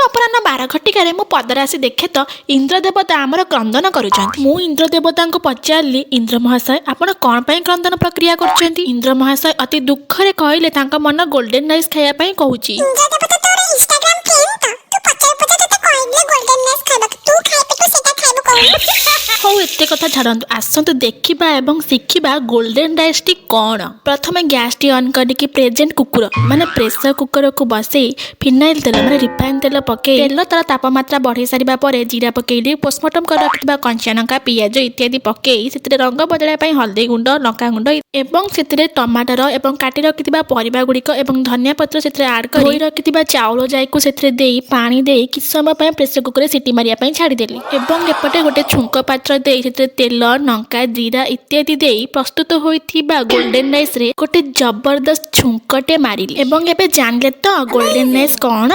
अपराह्न 12 घटिकार मु पदर आसी देखे तो इंद्रदेवता आमर क्रंदन करुछंती। मु इंद्रदेवता को पचारली, इंद्र महाशय आपण कौन पई क्रंदन प्रक्रिया करछंती? इंद्र महाशय अति दुख रे कहले तांका मन गोल्डन राइस खाया पई कहूची। इंद्रदेवता तोर इंस्टाग्राम फ्रेंड तो तू पचार तते कहले गोल्डन राइस खाबा तू खाइ पे तू सेटा खाइबो कहू। हौ एते कथा छाड़ंतु, आसंतु देखिबा एवं शिखिबा गोल्डन राइस टी कौन। प्रथमे गैस टी ऑन करके प्रेजेंट कुकर माने प्रेशर कुकर को बसई फिनाइल तेल माने रिफाइन तेल पके तेल तार तापमात्रा बढ़ी सारिबा परे जीरा पकेइली पोस्टमार्टम कर रखिबा कंचा लंका पियाज इत्यादि पकेई सेतिरे रंग बदलाय पई हल्दी गुंड लंका गुंड एवं सेतिरे टमाटर एवं काटी रखिबा परिबा गुड़िक एवं धनिया पत्र सेतिरे ऐड कर धोई रखिबा चाउल जाई को सेतिरे देई पानी देई किछ समय पई प्रेशर कुकर सिटी मारिया पई छाड़ी देली एवं एपटे गोटे छुंक पात्र देई सेतिरे तेल लंका जीरा इत्यादि देई प्रस्तुत होइथिबा गोल्डन राइस रे गोटे जबरदस्त छुंकटे मारिली एवं एबे जानले तो गोल्डन राइस कौन।